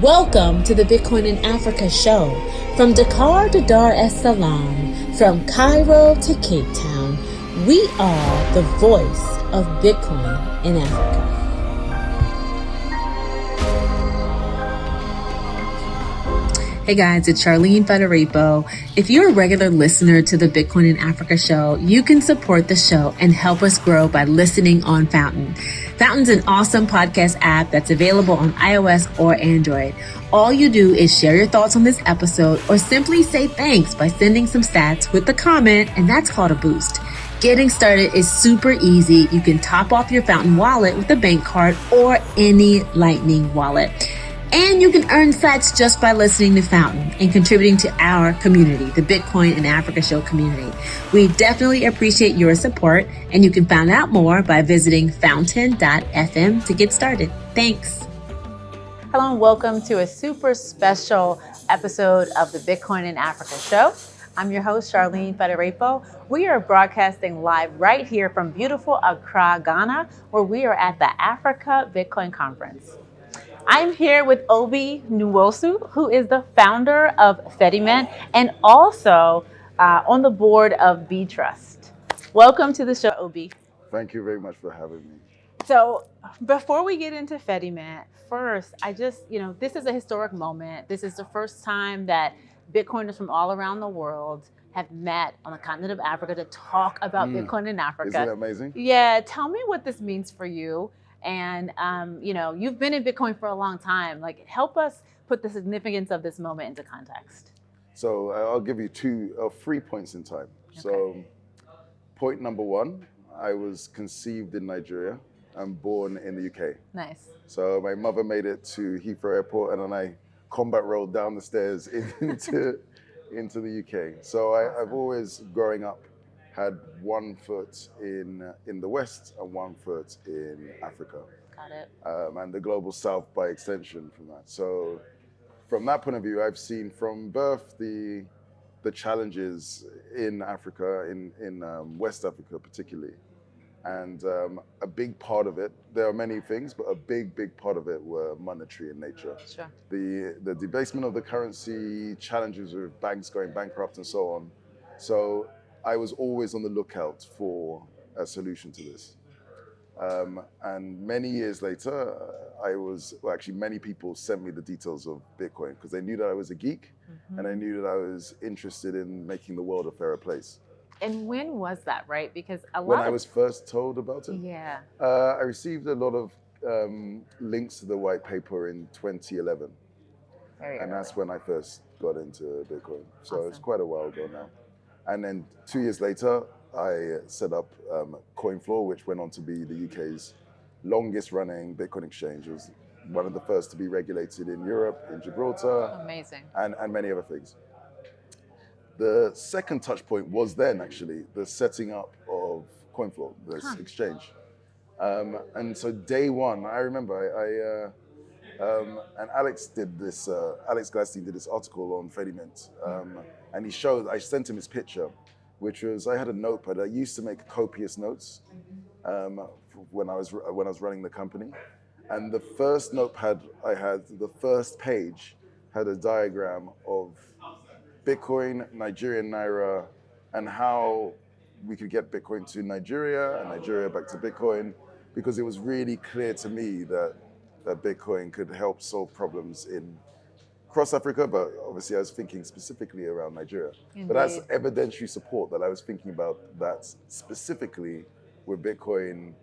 Welcome to the Bitcoin in Africa show. From Dakar to Dar es Salaam, from Cairo to Cape Town, we are the voice of Bitcoin in Africa. Hey guys, it's Charlene Fadirepo. If you're a regular listener to the Bitcoin in Africa show, you can support the show and help us grow by listening on Fountain. Fountain's an awesome podcast app that's available on iOS or Android. All you do is share your thoughts on this episode or simply say thanks by sending some stats with a comment, and that's called a boost. Getting started is super easy. You can top off your Fountain wallet with a bank card or any Lightning wallet. And you can earn sats just by listening to Fountain and contributing to our community, the Bitcoin in Africa show community. We definitely appreciate your support, and you can find out more by visiting fountain.fm to get started. Thanks. Hello and welcome to a super special episode of the Bitcoin in Africa show. I'm your host, Charlene Fadirepo. We are broadcasting live right here from beautiful Accra, Ghana, where we are at the Africa Bitcoin Conference. I'm here with Obi Nwosu, who is the founder of Fedi and also on the board of B-Trust. Welcome to the show, Obi. Thank you very much for having me. So before we get into Fedi, first, this is a historic moment. This is the first time that Bitcoiners from all around the world have met on the continent of Africa to talk about Bitcoin in Africa. Isn't that amazing? Yeah, tell me what this means for you. And, you've been in Bitcoin for a long time. Like, help us put the significance of this moment into context. So I'll give you 3 points in time. Okay. So point number 1, I was conceived in Nigeria and born in the UK. Nice. So my mother made it to Heathrow Airport and then I combat rolled down the stairs into the UK. So I've always, growing up, had one foot in the West and one foot in Africa. Got it. And the global South by extension from that. So from that point of view, I've seen from birth the challenges in Africa, in West Africa particularly. And a big part of it, there are many things, but a big part of it were monetary in nature. Sure. The debasement of the currency, challenges with banks going bankrupt and so on. So I was always on the lookout for a solution to this. And many years later, many people sent me the details of Bitcoin because they knew that I was a geek and they knew that I was interested in making the world a fairer place. And when was that, right? Because when I was first told about it? Yeah. I received a lot of links to the white paper in 2011. And that's when I first got into Bitcoin. So Awesome. It's quite a while ago now. And then 2 years later, I set up CoinFloor, which went on to be the UK's longest running Bitcoin exchange. It was one of the first to be regulated in Europe, in Gibraltar. Amazing. And many other things. The second touch point was then actually the setting up of CoinFloor, this exchange. And so day one, I remember and Alex Gladstein did this article on Fedi and I sent him his picture, which was, I had a notepad. I used to make copious notes when I was running the company. And the first notepad I had, the first page had a diagram of Bitcoin, Nigerian Naira, and how we could get Bitcoin to Nigeria and Nigeria back to Bitcoin, because it was really clear to me that Bitcoin could help solve problems across Africa, but obviously I was thinking specifically around Nigeria. Indeed. But that's evidentiary support that I was thinking about that specifically with Bitcoin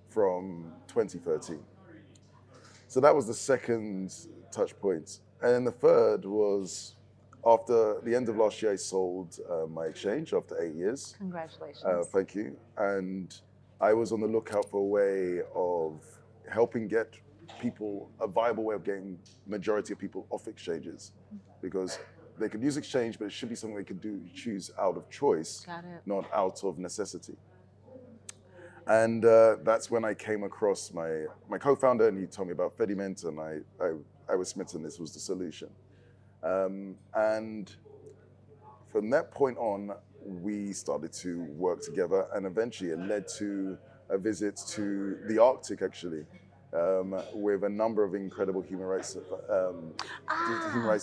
from 2013. So that was the second touch point. And then the third was after the end of last year, I sold my exchange after 8 years. Congratulations. Thank you. And I was on the lookout for a way of helping get people, a viable way of getting majority of people off exchanges, because they could use exchange, but it should be something they could choose out of choice, not out of necessity. And that's when I came across my co-founder, and he told me about Fedi, and I was smitten. This was the solution. And from that point on, we started to work together, and eventually it led to a visit to the Arctic, actually, with a number of incredible human rights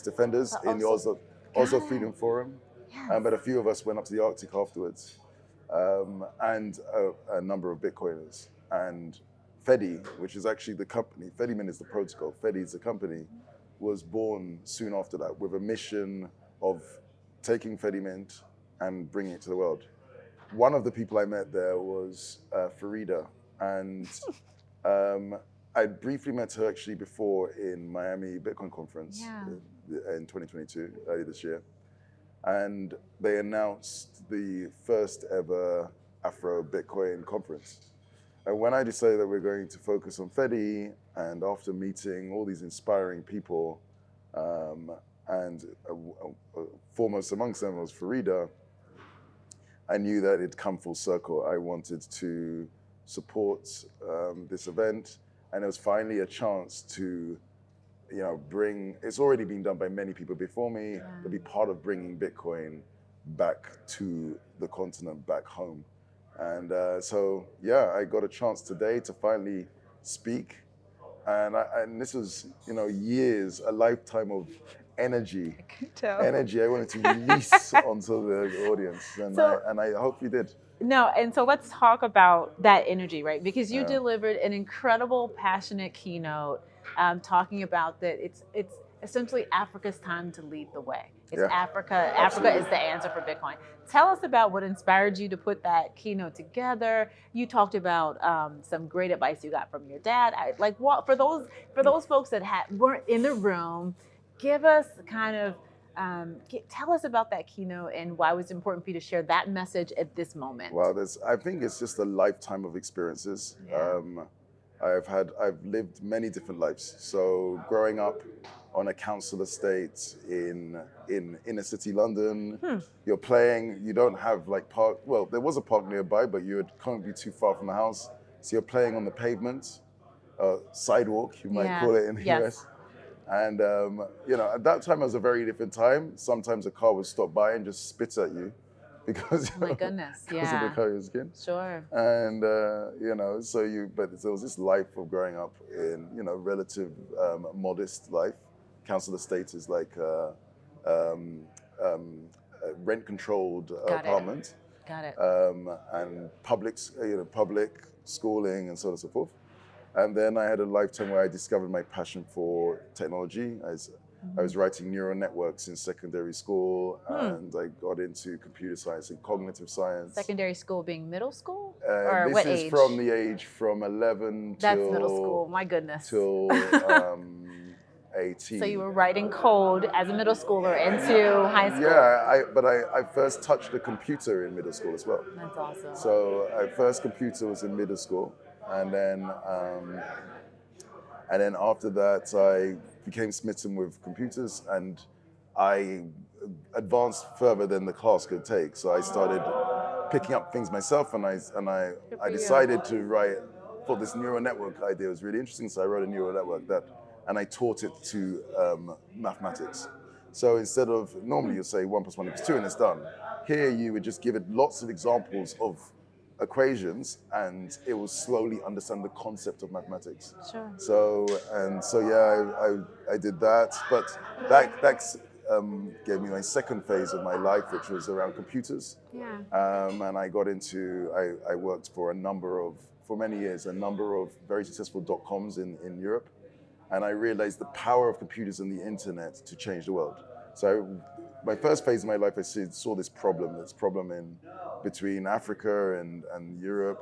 defenders in the Oslo Freedom Forum. Yes. But a few of us went up to the Arctic afterwards, and a number of Bitcoiners. And Fedi, which is actually the company, Fedi is the protocol, Fedi is the company, was born soon after that with a mission of taking Fedi Mint and bringing it to the world. One of the people I met there was Farida, and I briefly met her actually before in Miami Bitcoin conference in 2022, earlier this year. And they announced the first ever Afro Bitcoin conference. And when I decided that we're going to focus on Fedi, and after meeting all these inspiring people, and foremost amongst them was Farida, I knew that it'd come full circle. I wanted to support this event, and it was finally a chance to, bring. It's already been done by many people before me, but be part of bringing Bitcoin back to the continent, back home. And I got a chance today to finally speak, and this was, years, a lifetime of energy. I can tell. Energy I wanted to release onto the audience, and I hope you did. No, and so let's talk about that energy, right? Because you delivered an incredible, passionate keynote talking about that it's essentially Africa's time to lead the way. It's Africa. Absolutely. Africa is the answer for Bitcoin. Tell us about what inspired you to put that keynote together. You talked about some great advice you got from your dad. For those folks that weren't in the room, give us kind of tell us about that keynote and why it was important for you to share that message at this moment. Well, I think it's just a lifetime of experiences. Yeah. I've lived many different lives. So growing up on a council estate in inner city London, you're playing. You don't have park. Well, there was a park nearby, but you can't be too far from the house. So you're playing on the pavement, sidewalk, you might call it in the US. And at that time it was a very different time. Sometimes a car would stop by and just spit at you because oh my goodness, because of the color of your skin. Sure. And but there was this life of growing up in relative modest life. Council estate is like a rent-controlled apartment. Got it. And public schooling and so on and so forth. And then I had a lifetime where I discovered my passion for technology. I was writing neural networks in secondary school, and I got into computer science and cognitive science. Secondary school being middle school? Or what age? This is from the age from 11 That's middle school, my goodness. Till 18. So you were writing code as a middle schooler into high school? Yeah, but I first touched a computer in middle school as well. That's awesome. So my first computer was in middle school. And then after that, I became smitten with computers, and I advanced further than the class could take. So I started picking up things myself, and I decided to write. Thought this neural network idea was really interesting, so I wrote a neural network and I taught it to mathematics. So instead of normally you say 1 + 1 = 2 and it's done. Here you would just give it lots of examples of equations, and it will slowly understand the concept of mathematics. Sure. I did that, but that gave me my second phase of my life, which was around computers. Yeah. And I got into, I worked for many years, a number of very successful .coms in Europe, and I realized the power of computers and the internet to change the world. So my first phase of my life, I saw this problem in between Africa and Europe,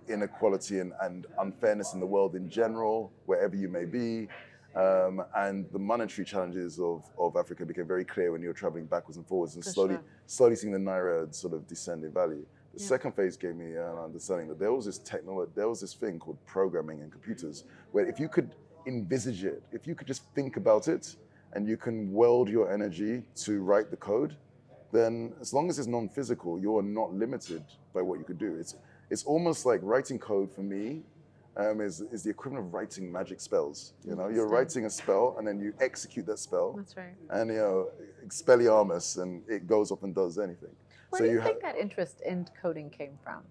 inequality and unfairness in the world in general, wherever you may be. And the monetary challenges of Africa became very clear when you were traveling backwards and forwards and slowly seeing the Naira sort of descend in value. The second phase gave me an understanding that there was this thing called programming in computers, where if you could envisage it, if you could just think about it, and you can weld your energy to write the code, then as long as it's non-physical, you're not limited by what you could do. It's almost like writing code for me is the equivalent of writing magic spells. You're writing a spell and then you execute that spell. That's right. And Expelliarmus, and it goes up and does anything. Where do you think that interest in coding came from?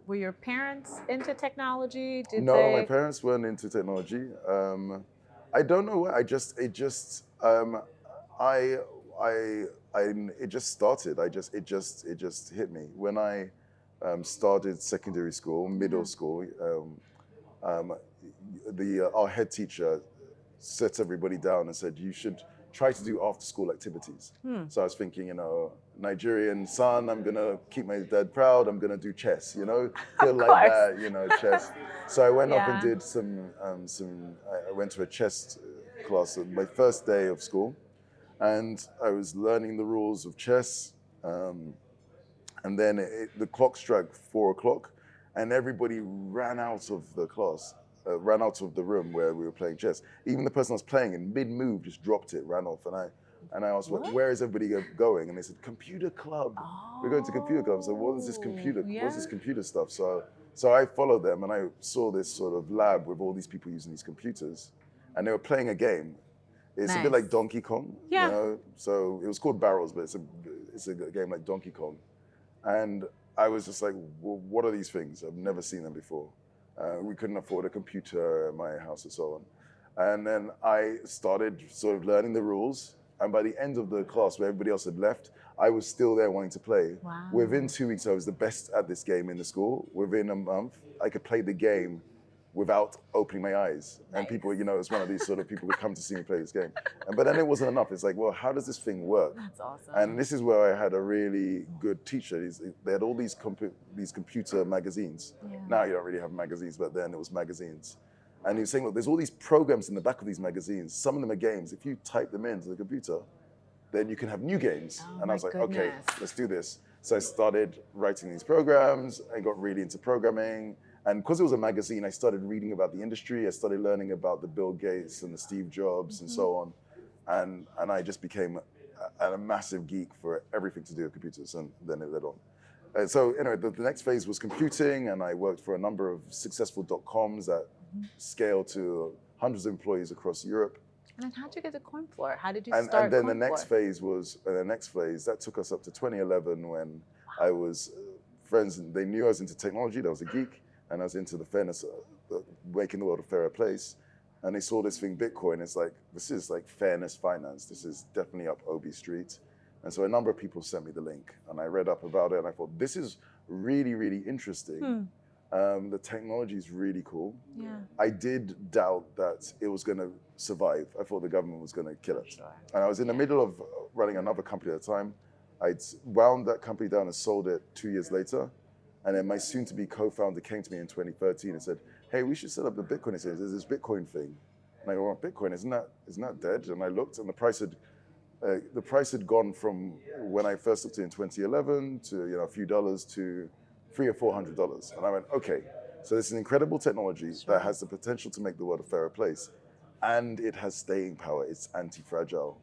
Were your parents into technology? No, my parents weren't into technology. I don't know why. I, it just started. It just hit me when I started secondary school, middle school. Our head teacher set everybody down and said you should try to do after school activities. So I was thinking, Nigerian son, I'm gonna keep my dad proud. I'm gonna do chess, feel like that, chess. So I went up and did I went to a chess class on my first day of school, and I was learning the rules of chess. And then the clock struck 4:00, and everybody ran out of the class, ran out of the room where we were playing chess. Even the person I was playing in mid-move just dropped it, ran off, and I asked, where is everybody going? And they said, computer club. We're going to computer club. So what is this computer? What's this computer stuff? So I followed them, and I saw this sort of lab with all these people using these computers, and they were playing a game. It's a bit like Donkey Kong, So it was called Barrels, but it's a game like Donkey Kong. And I was just like, well, what are these things? I've never seen them before. We couldn't afford a computer at my house and so on. And then I started sort of learning the rules. And by the end of the class, where everybody else had left, I was still there wanting to play. Wow. Within 2 weeks, I was the best at this game in the school. Within a month, I could play the game without opening my eyes. And people, it was one of these sort of people who come to see me play this game. But then it wasn't enough. It's like, well, how does this thing work? That's awesome. And this is where I had a really good teacher. They had all these computer magazines. Yeah. Now you don't really have magazines, but then it was magazines. And he was saying, look, there's all these programs in the back of these magazines. Some of them are games. If you type them into the computer, then you can have new games. And I was like, okay, let's do this. So I started writing these programs. I got really into programming. And because it was a magazine, I started reading about the industry. I started learning about the Bill Gates and the Steve Jobs and so on. And I just became a massive geek for everything to do with computers, and then it led on. So anyway, the next phase was computing, and I worked for a number of successful .coms that scaled to hundreds of employees across Europe. And then how'd you get to CoinFloor? How did you start And then CoinFloor? the next phase, that took us up to 2011 when I was friends, and they knew I was into technology, that I was a geek, and I was into the fairness, making the world a fairer place. And they saw this thing, Bitcoin. It's like, this is like fairness finance. This is definitely up Obi Street. And so a number of people sent me the link, and I read up about it, and I thought, this is really, really interesting. The technology is really cool. Yeah. I did doubt that it was going to survive. I thought the government was going to kill it. Sure. And I was in the middle of running another company at the time. I'd wound that company down and sold it 2 years later. And then my soon-to-be co-founder came to me in 2013 and said, hey, we should set up the Bitcoin exchange. There's this Bitcoin thing. And I go, well, Bitcoin, isn't that dead? And I looked, and the price had gone from when I first looked at it in 2011 to a few dollars to $300 or $400. And I went, okay, so this is an incredible technology that has the potential to make the world a fairer place. And it has staying power. It's anti-fragile.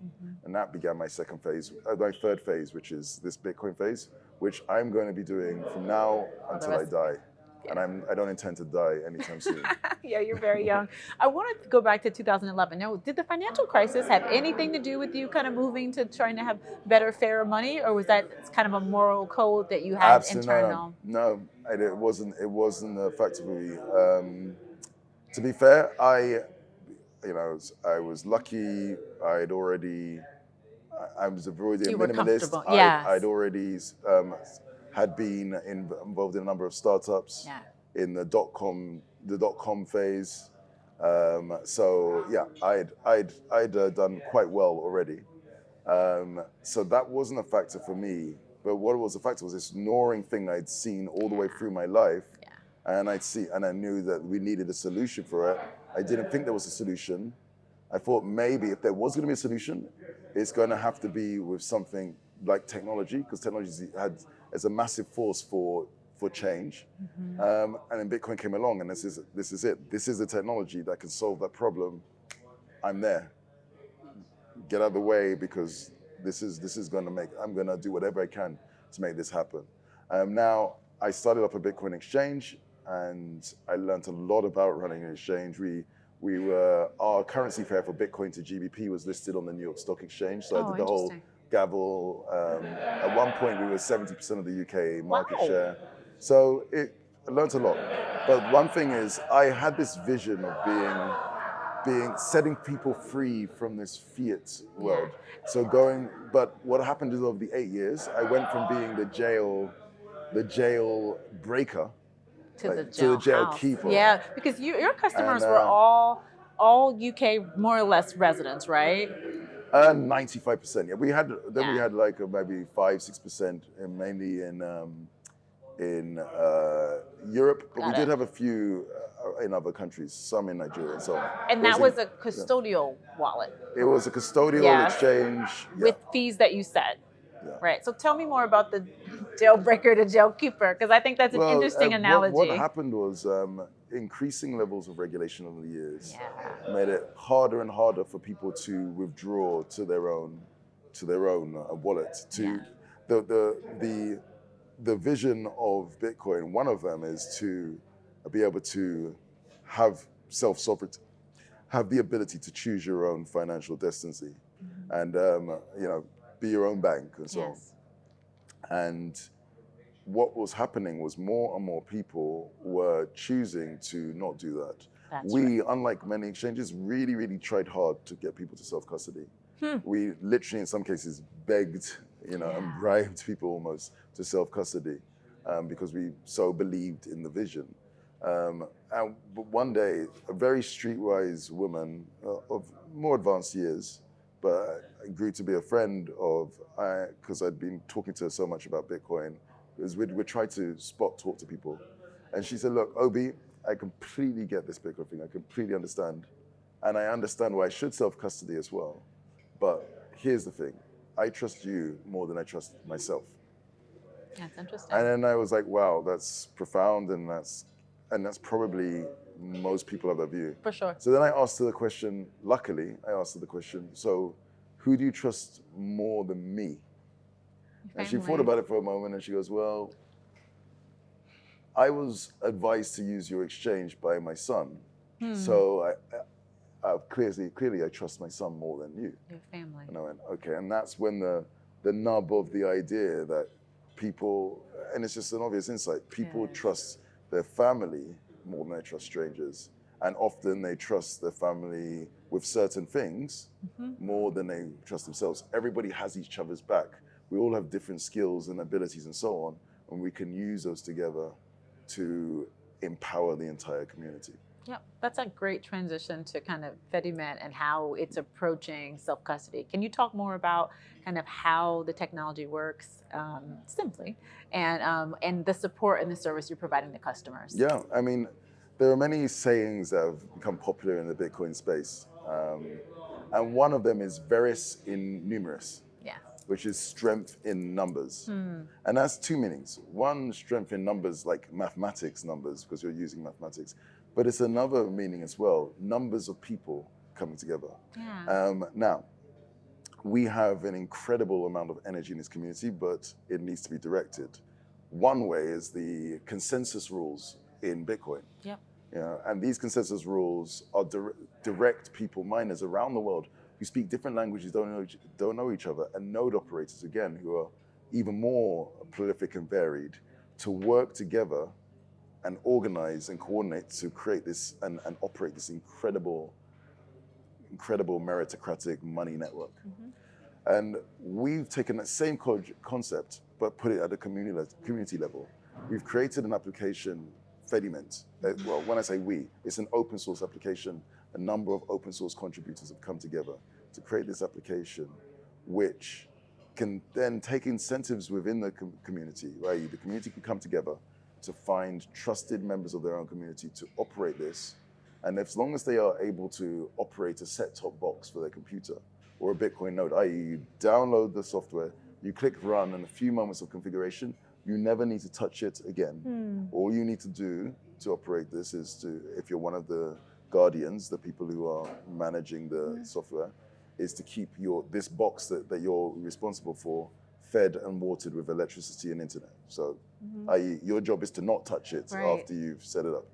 And that began my my third phase, which is this Bitcoin phase, which I'm going to be doing from now until I die. Yeah. And I don't intend to die anytime soon. Yeah, you're very young. I wanted to go back to 2011. Now, did the financial crisis have anything to do with you kind of moving to trying to have better, fairer money, or was that kind of a moral code that you had internal? No, it wasn't. It wasn't a factor for me. To be fair, I was lucky. I was already a minimalist. Yes. I'd already had been involved in a number of startups in the dot-com phase. So yeah, I'd done quite well already. So that wasn't a factor for me. But what was a factor was this gnawing thing I'd seen all the way through my life. And I knew that we needed a solution for it. I didn't think there was a solution. I thought maybe if there was going to be a solution, it's going to have to be with something like technology, because technology is a massive force for change. And then Bitcoin came along, and this is it. This is the technology that can solve that problem. I'm there. Get out of the way, because this is going to I'm going to do whatever I can to make this happen. Now, I started up a Bitcoin exchange, and I learned a lot about running an exchange. Our currency pair for Bitcoin to GBP was listed on the New York Stock Exchange, so I did the whole gavel. At one point, we were 70% of the UK market Wow. share. So I learned a lot. But one thing is, I had this vision of setting people free from this fiat world. So but what happened is over the 8 years, I went from being the jail breaker To the to the jail house. keeper. Yeah, because your customers And, were all UK more or less residents, right? 95%. Yeah, we had Yeah. like maybe 5-6% mainly in Europe, but we Got did it. have a few in other countries, some in Nigeria and so on. And that was a custodial wallet. It was a custodial Yes. exchange With fees that you set. Yeah. Right. So tell me more about the jailbreaker to jail keeper, because I think that's an interesting analogy. What happened was increasing levels of regulation over the years made it harder and harder for people to withdraw to their own wallet. The vision of Bitcoin, one of them is to be able to have self-sovereignty, have the ability to choose your own financial destiny, and be your own bank and so on. And what was happening was more and more people were choosing to not do that. Unlike many exchanges, really, really tried hard to get people to self-custody. We literally, in some cases, begged, and bribed people almost to self-custody because we so believed in the vision. But one day, a very streetwise woman of more advanced years, but grew to be a friend of, because I'd been talking to her so much about Bitcoin, because we'd try to talk to people. And she said, look, Obi, I completely get this Bitcoin thing. I completely understand. And I understand why I should self-custody as well. But here's the thing. I trust you more than I trust myself. That's interesting. And then I was like, wow, that's profound, and that's probably most people have that view. For sure. So then I asked her the question, luckily, so who do you trust more than me? And she thought about it for a moment and she goes, well, I was advised to use your exchange by my son. So I clearly I trust my son more than you. Your family. And I went, okay. And that's when the nub of the idea that people, and it's just an obvious insight, people trust their family more than they trust strangers. And often they trust their family with certain things more than they trust themselves. Everybody has each other's back. We all have different skills and abilities and so on, and we can use those together to empower the entire community. Yeah, that's a great transition to kind of Fedi and how it's approaching self-custody. Can you talk more about kind of how the technology works simply, and the support and the service you're providing to customers? Yeah, I mean, there are many sayings that have become popular in the Bitcoin space. And one of them is veris in numeris, which is strength in numbers. And that's two meanings. One, strength in numbers, like mathematics numbers, because you're using mathematics. But it's another meaning as well, numbers of people coming together. Now, we have an incredible amount of energy in this community, but it needs to be directed. One way is the consensus rules in Bitcoin. And these consensus rules are direct people, miners around the world who speak different languages, don't know each other, and node operators, again, who are even more prolific and varied, to work together and organize and coordinate to create this and operate this incredible meritocratic money network. And we've taken that same concept, but put it at a community level. We've created an application, Fedi. Well, when I say we, it's an open source application. A number of open source contributors have come together to create this application, which can then take incentives within the community, right? The community can come together to find trusted members of their own community to operate this. And as long as they are able to operate a set-top box for their computer or a Bitcoin node, i.e. you download the software, you click run, and a few moments of configuration, you never need to touch it again. All you need to do to operate this is to, if you're one of the guardians, the people who are managing the software, is to keep this box that you're responsible for fed and watered with electricity and internet. So i.e. your job is to not touch it after you've set it up.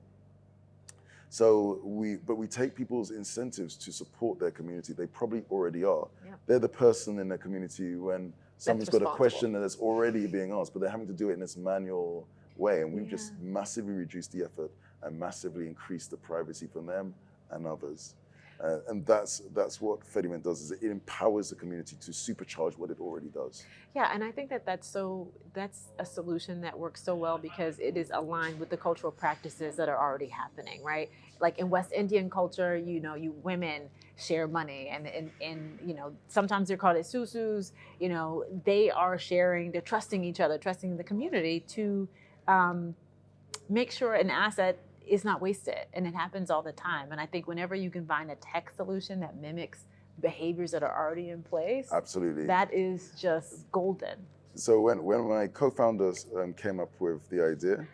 So we take people's incentives to support their community. They probably already are. Yeah. They're the person in the community when someone's got a question that is already being asked, but they're having to do it in this manual way. And we've just massively reduced the effort and massively increased the privacy for them and others. And that's what Fediman does, is it empowers the community to supercharge what it already does. Yeah, and I think that's a solution that works so well because it is aligned with the cultural practices that are already happening, right? Like in West Indian culture, you women share money, and sometimes they're called susus. They are sharing, they're trusting each other, trusting the community to make sure an asset is not wasted, and it happens all the time. And I think whenever you can find a tech solution that mimics behaviors that are already in place, absolutely, that is just golden. So when my co-founders came up with the idea,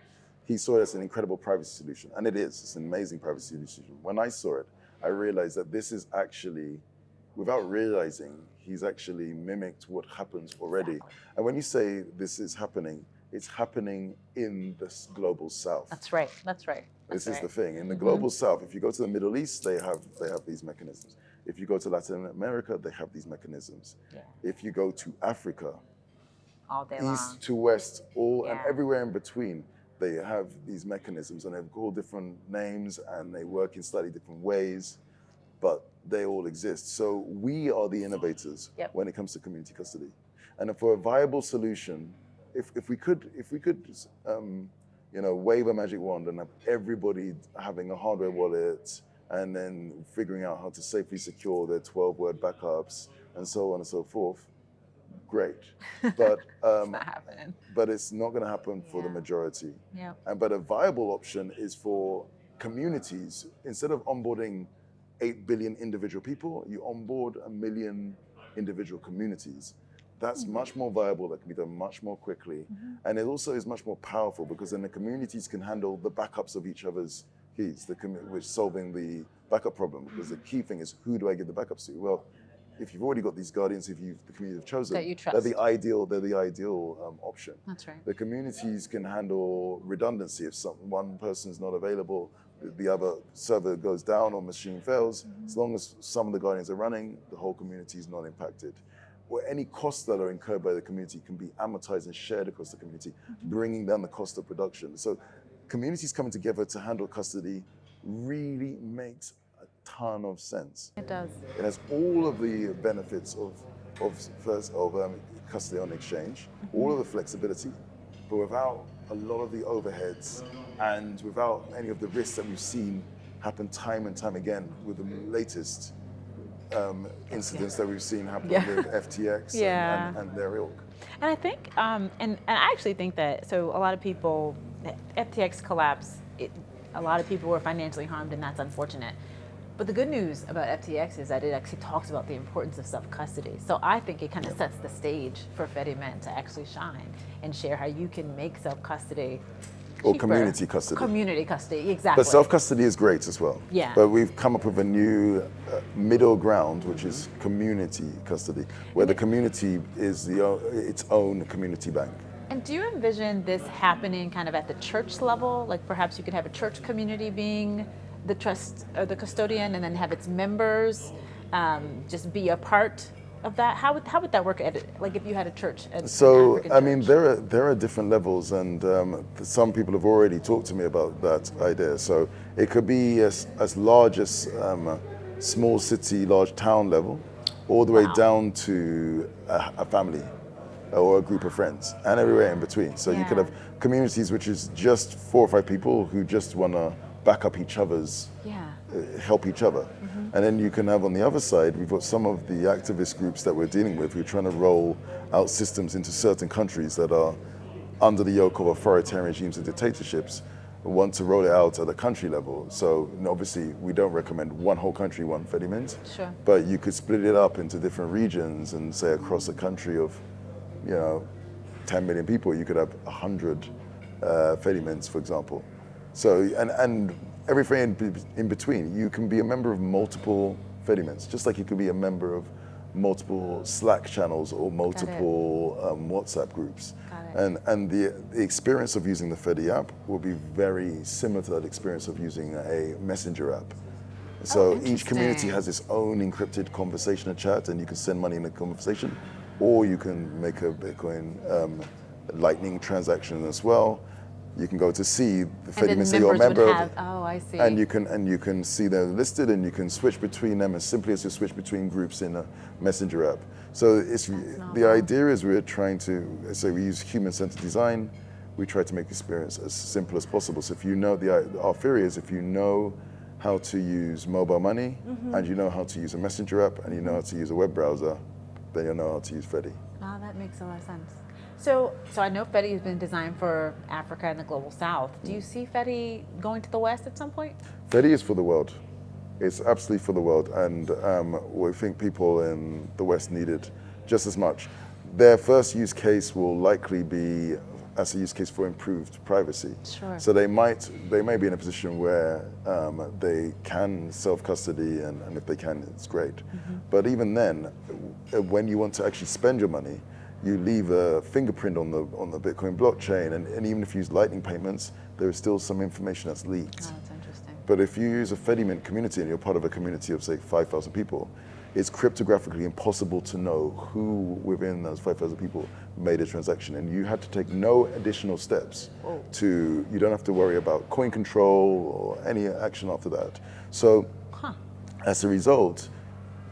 he saw it as an incredible privacy solution, and it is. It's an amazing privacy solution. When I saw it, I realized that this is actually, without realizing, he's actually mimicked what happens already. Exactly. And when you say this is happening, it's happening in the global south. That's right. This is the thing. In the global south, if you go to the Middle East, they have these mechanisms. If you go to Latin America, they have these mechanisms. Yeah. If you go to Africa, all day east long. to west, and everywhere in between, they have these mechanisms, and they've all different names, and they work in slightly different ways, but they all exist. So we are the innovators when it comes to community custody. And for a viable solution, if we could wave a magic wand and have everybody having a hardware wallet and then figuring out how to safely secure their 12-word backups and so on and so forth, great. But it's not happening. But it's not going to happen for the majority. Yeah. But a viable option is for communities, instead of onboarding 8 billion individual people, you onboard 1 million individual communities. That's much more viable, that can be done much more quickly. And it also is much more powerful because then the communities can handle the backups of each other's keys, which solving the backup problem. Because the key thing is, who do I give the backups to? Well, if you've already got these guardians, the community have chosen, that you trust, they're the ideal option. That's right. The communities can handle redundancy. If one person's not available, the other server goes down or machine fails. As long as some of the guardians are running, the whole community is not impacted. Or any costs that are incurred by the community can be amortized and shared across the community, bringing down the cost of production. So communities coming together to handle custody really makes a ton of sense. It does. It has all of the benefits of custody on exchange, all of the flexibility, but without a lot of the overheads and without any of the risks that we've seen happen time and time again with the latest incidents that we've seen happen with FTX and their ilk. And I think, and I actually think that, so a lot of people, FTX collapse, a lot of people were financially harmed, and that's unfortunate. But the good news about FTX is that it actually talks about the importance of self-custody. So I think it kind of sets the stage for Fediman to actually shine and share how you can make self-custody Or cheaper. community custody. Community custody, exactly. But self-custody is great as well. Yeah. But we've come up with a new middle ground, which is community custody, where the community is its own community bank. And do you envision this happening kind of at the church level? Like perhaps you could have a church community being the trust or the custodian, and then have its members just be a part of that? How would that work? Like if you had a church. So I mean, there are different levels, and some people have already talked to me about that idea. So it could be as large as small city, large town level, all the way down to a family or a group of friends, and everywhere in between. So you could have communities which is just 4 or 5 people who just want to back up each other's, help each other. And then you can have on the other side, we've got some of the activist groups that we're dealing with who are trying to roll out systems into certain countries that are under the yoke of authoritarian regimes and dictatorships, want to roll it out at a country level. So obviously we don't recommend one whole country, one Fedimint, but you could split it up into different regions and say across a country of 10 million people, you could have 100 Fedimints, for example. So, and everything in between, you can be a member of multiple Fedimints, just like you could be a member of multiple Slack channels or multiple WhatsApp groups. And the experience of using the Fedi app will be very similar to that experience of using a messenger app. So each community has its own encrypted conversation chat, and you can send money in a conversation, or you can make a Bitcoin Lightning transaction as well. You can go to see the Fedi and say you're a member of, I see. and you can see they're listed, and you can switch between them as simply as you switch between groups in a messenger app. So it's the idea is we're trying to say we use human-centered design. We try to make the experience as simple as possible. So if you know our theory is if you know how to use mobile money, and you know how to use a messenger app, and you know how to use a web browser, then you'll know how to use Fedi. Oh, that makes a lot of sense. So I know Fedi has been designed for Africa and the global South. Do you see Fedi going to the West at some point? Fedi is for the world. It's absolutely for the world, and we think people in the West need it just as much. Their first use case will likely be as a use case for improved privacy. Sure. So they may be in a position where they can self-custody, and if they can, it's great. But even then, when you want to actually spend your money, you leave a fingerprint on the Bitcoin blockchain, and even if you use Lightning payments, there is still some information that's leaked. Oh, that's interesting. But if you use a Fedimint community and you're part of a community of, say, 5,000 people, it's cryptographically impossible to know who within those 5,000 people made a transaction. And you had to take no additional steps you don't have to worry about coin control or any action after that. So as a result,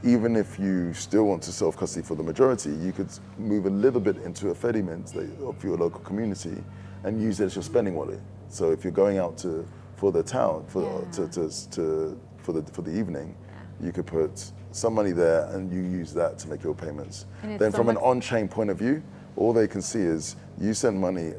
even if you still want to self-custody for the majority, you could move a little bit into a Fedimint of your local community and use it as your spending wallet. So if you're going out for the town for the evening, you could put some money there and you use that to make your payments. Then from an on-chain point of view, all they can see is you send money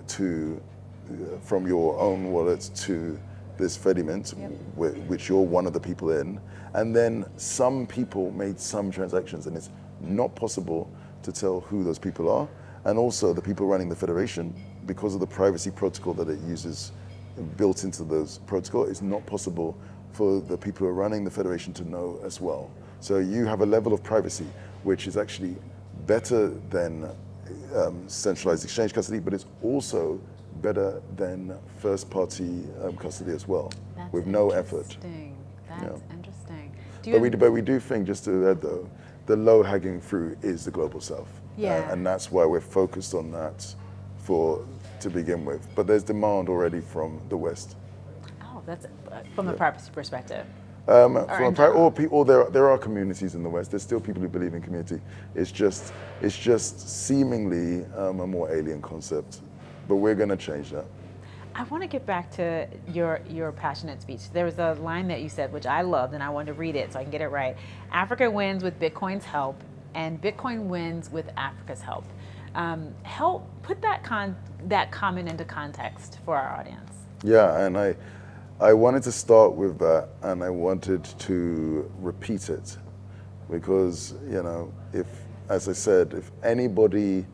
from your own wallet to this Fedimint, which you're one of the people in, and then some people made some transactions, and it's not possible to tell who those people are. And also the people running the federation, because of the privacy protocol that it uses built into those protocol, it's not possible for the people who are running the federation to know as well. So you have a level of privacy which is actually better than centralized exchange custody, but it's also better than first-party custody as well, with no effort. That's interesting. But we do think, just to add though, the low-hanging fruit is the global South. And that's why we're focused on that to begin with. But there's demand already from the West. Oh, that's from a privacy perspective. There are communities in the West. There's still people who believe in community. It's just seemingly a more alien concept. But we're going to change that. I want to get back to your passionate speech. There was a line that you said, which I loved, and I wanted to read it so I can get it right. Africa wins with Bitcoin's help, and Bitcoin wins with Africa's help. Help put that comment into context for our audience. Yeah, and I wanted to start with that, and I wanted to repeat it, because as I said, if anybody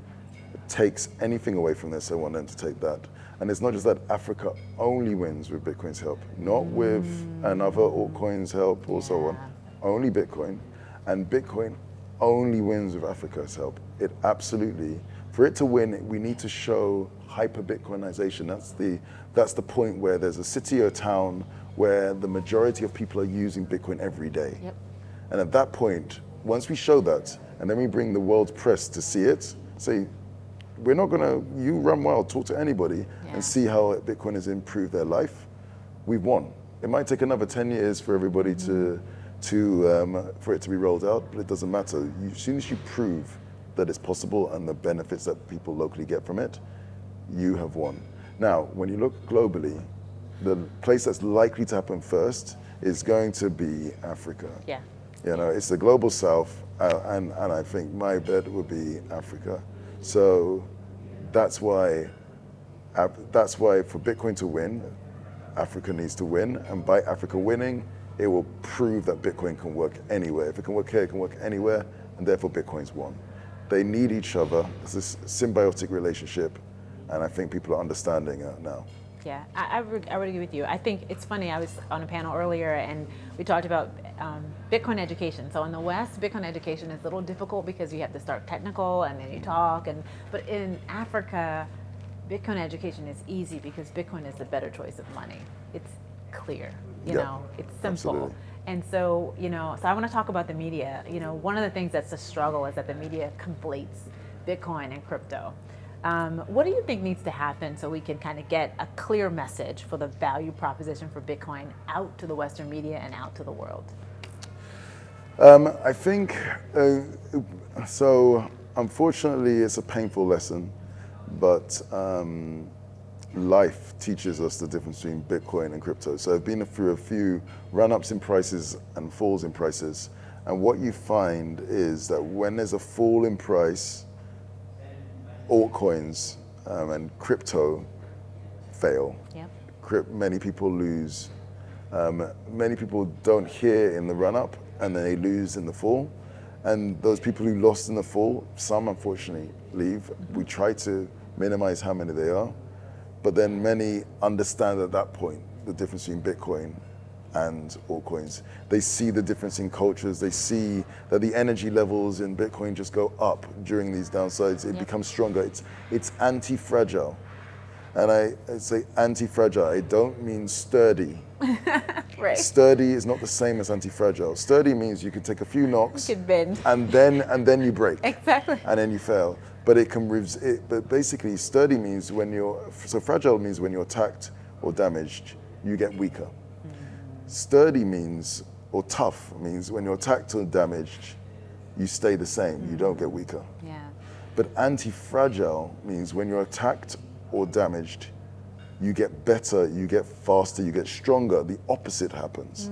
takes anything away from this, I want them to take that. And it's not just that Africa only wins with Bitcoin's help, not with another altcoin's help or so on, only Bitcoin. And Bitcoin only wins with Africa's help. It absolutely, for it to win, we need to show hyper-Bitcoinization. That's the point where there's a city or town where the majority of people are using Bitcoin every day. And at that point, once we show that, and then we bring the world's press to see it, say, we're not you run wild, talk to anybody and see how Bitcoin has improved their life. We've won. It might take another 10 years for everybody for it to be rolled out, but it doesn't matter. As soon as you prove that it's possible and the benefits that people locally get from it, you have won. Now, when you look globally, the place that's likely to happen first is going to be Africa. It's the global South, and I think my bet would be Africa. So that's why for Bitcoin to win, Africa needs to win, and by Africa winning, it will prove that Bitcoin can work anywhere. If it can work here, it can work anywhere, and therefore Bitcoin's won. They need each other. It's this symbiotic relationship, and I think people are understanding it now. Yeah, I would agree with you. I think it's funny. I was on a panel earlier and we talked about Bitcoin education. So in the West, Bitcoin education is a little difficult because you have to start technical and then you talk. But in Africa, Bitcoin education is easy because Bitcoin is the better choice of money. It's clear, it's simple. Absolutely. And so, so I want to talk about the media. One of the things that's a struggle is that the media conflates Bitcoin and crypto. What do you think needs to happen so we can kind of get a clear message for the value proposition for Bitcoin out to the Western media and out to the world? I think, so unfortunately it's a painful lesson, but life teaches us the difference between Bitcoin and crypto. So I've been through a few run-ups in prices and falls in prices. And what you find is that when there's a fall in price, altcoins and crypto fail. Yep. Many people lose. Many people don't hear in the run-up and then they lose in the fall. And those people who lost in the fall, some unfortunately leave. Mm-hmm. We try to minimize how many they are, but then many understand at that point the difference between Bitcoin and altcoins. They see the difference in cultures. They see that the energy levels in Bitcoin just go up during these downsides. It becomes stronger. It's anti-fragile. And I say anti-fragile. I don't mean sturdy. Right. Sturdy is not the same as anti-fragile. Sturdy means you can take a few knocks you can bend. and then you break. Exactly. And then you fail. But but basically sturdy means fragile means when you're attacked or damaged, you get weaker. Sturdy means, or tough means when you're attacked or damaged, you stay the same, you don't get weaker. Yeah. But anti-fragile means when you're attacked or damaged, you get better, you get faster, you get stronger. The opposite happens.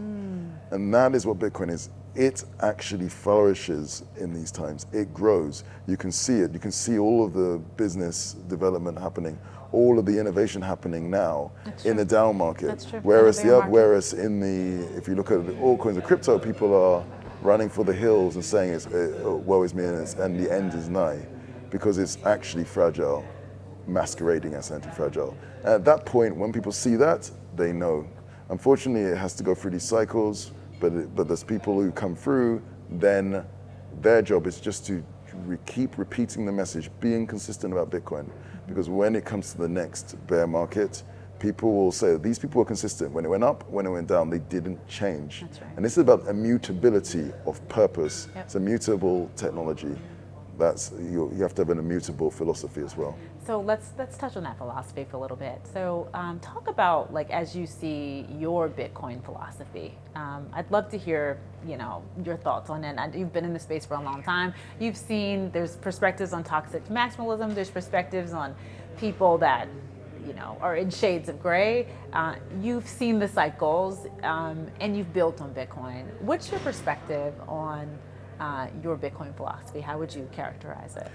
And that is what Bitcoin is. It actually flourishes in these times. It grows. You can see it. You can see all of the business development happening, all of the innovation happening now in the down market. That's true. Whereas if you look at the altcoins and crypto, people are running for the hills and saying it's woe is me and the end is nigh, because it's actually fragile, masquerading as anti-fragile. And at that point, when people see that, they know. Unfortunately, it has to go through these cycles, but there's people who come through, then their job is just to keep repeating the message, being consistent about Bitcoin. Because when it comes to the next bear market, people will say that these people were consistent. When it went up, when it went down, they didn't change. That's right. And this is about immutability of purpose. Yep. It's a mutable technology. You have to have an immutable philosophy as well. So let's touch on that philosophy for a little bit. So talk about, like, as you see your Bitcoin philosophy. I'd love to hear, your thoughts on it. You've been in the space for a long time. You've seen, there's perspectives on toxic maximalism. There's perspectives on people that, are in shades of gray. You've seen the cycles and you've built on Bitcoin. What's your perspective on your Bitcoin philosophy? How would you characterize it?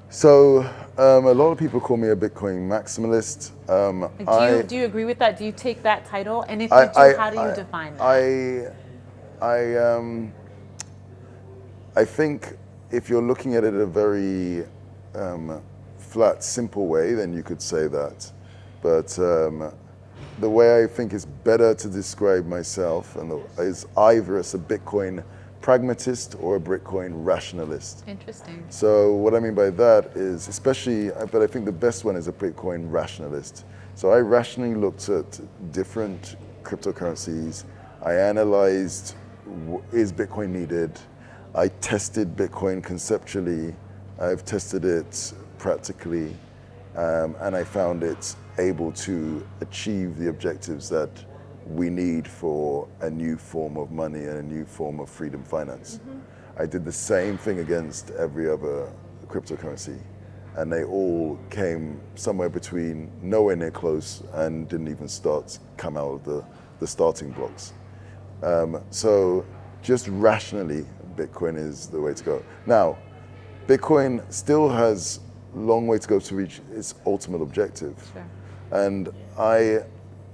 So a lot of people call me a Bitcoin maximalist. Do you agree with that? Do you take that title? And if you do, how do you define that? I think if you're looking at it in a very flat, simple way, then you could say that. But the way I think is better to describe myself is either as a Bitcoin pragmatist or a Bitcoin rationalist. Interesting. So what I mean by that is, but I think the best one is a Bitcoin rationalist. So I rationally looked at different cryptocurrencies. I analyzed, is Bitcoin needed? I tested Bitcoin conceptually. I've tested it practically. And I found it able to achieve the objectives that we need for a new form of money and a new form of freedom finance. I did the same thing against every other cryptocurrency, and they all came somewhere between nowhere near close and didn't even come out of the starting blocks. So just rationally, Bitcoin is the way to go. Now, Bitcoin still has a long way to go to reach its ultimate objective. Sure. And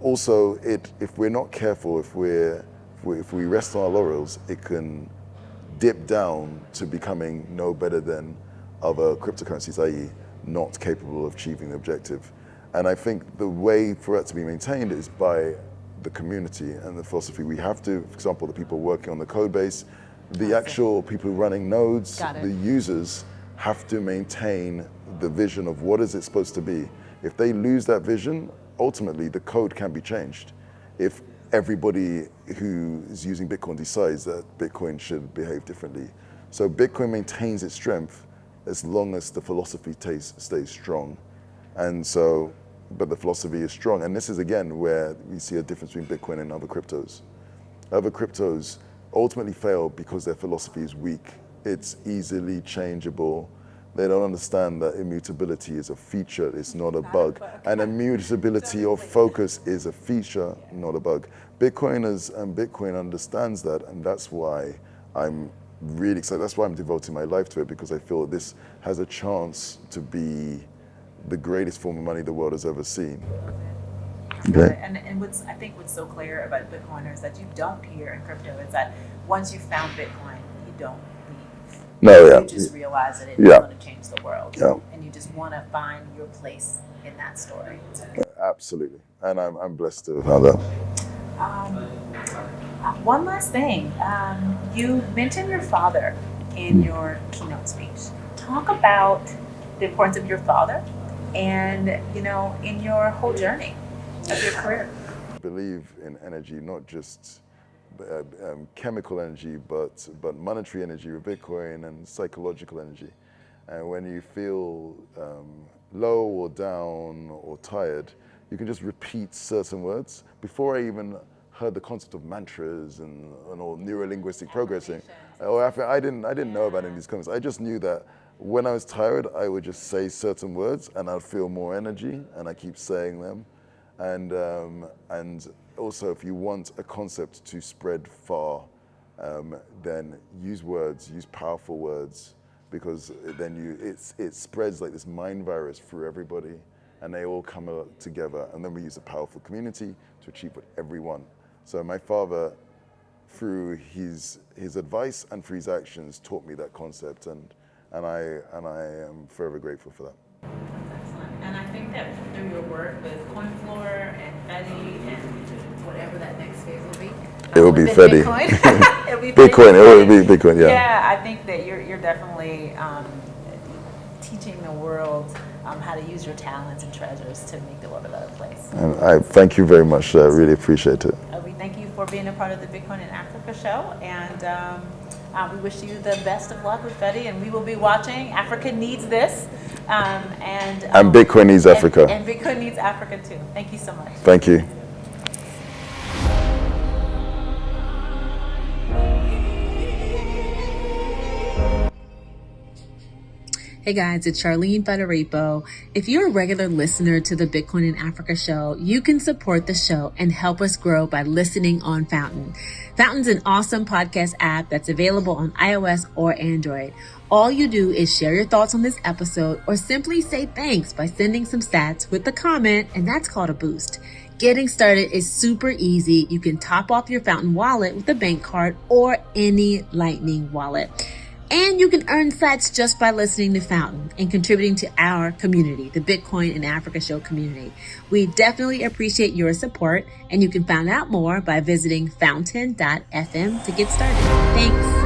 also, if we're not careful, if we rest on our laurels, it can dip down to becoming no better than other cryptocurrencies, i.e. not capable of achieving the objective. And I think the way for it to be maintained is by the community and the philosophy. We have to, for example, the people working on the code base, the actual people running nodes, the users have to maintain the vision of what is it supposed to be. If they lose that vision, ultimately the code can be changed. If everybody who is using Bitcoin decides that Bitcoin should behave differently. So Bitcoin maintains its strength as long as the philosophy stays strong. And so, but the philosophy is strong. And this is again where we see a difference between Bitcoin and other cryptos. Other cryptos ultimately fail because their philosophy is weak. It's easily changeable. They don't understand that immutability is a feature, it's not a bug. And immutability of focus is a feature, not a bug. Bitcoin understands that, and that's why I'm really excited. That's why I'm devoting my life to it, because I feel this has a chance to be the greatest form of money the world has ever seen. Okay. And I think what's so clear about Bitcoiners that you don't hear in crypto is that once you found Bitcoin, you don't leave. No, yeah. You just realize that it's going to change the world. Yeah. And you just want to find your place in that story. Absolutely. And I'm blessed to have that. One last thing. You mentioned your father in your keynote speech. Talk about the importance of your father and, in your whole journey of your career. I believe in energy, not just chemical energy, but monetary energy with Bitcoin, and psychological energy. And when you feel low or down or tired, you can just repeat certain words. Before I even heard the concept of mantras and all neuro-linguistic programming, I didn't know about any of these concepts. I just knew that when I was tired, I would just say certain words and I'd feel more energy, and I keep saying them. And also, if you want a concept to spread far, then use words, use powerful words, because then it spreads like this mind virus through everybody, and they all come together, and then we use a powerful community to achieve what we want. So my father, through his advice and through his actions, taught me that concept, and I am forever grateful for that. Excellent. And I think that through your work with CoinFloor and Fedi and whatever that next phase will be, it will be Fedi. Bitcoin. It'll be Bitcoin. It will be Bitcoin. Yeah. Yeah, I think that you're definitely teaching the world how to use your talents and treasures to make the world a better place. And I thank you very much. I really appreciate it. We thank you for being a part of the Bitcoin in Africa show, and we wish you the best of luck with Fedi, and we will be watching. Africa needs this, and Bitcoin needs Africa. And Bitcoin needs Africa too. Thank you so much. Thank you. Hey guys, it's Charlene Fadirepo. If you're a regular listener to the Bitcoin in Africa show, you can support the show and help us grow by listening on Fountain. Fountain's an awesome podcast app that's available on iOS or Android. All you do is share your thoughts on this episode or simply say thanks by sending some stats with a comment, and that's called a boost. Getting started is super easy. You can top off your Fountain wallet with a bank card or any Lightning wallet. And you can earn sats just by listening to Fountain and contributing to our community, the Bitcoin in Africa show community. We definitely appreciate your support, and you can find out more by visiting fountain.fm to get started. Thanks.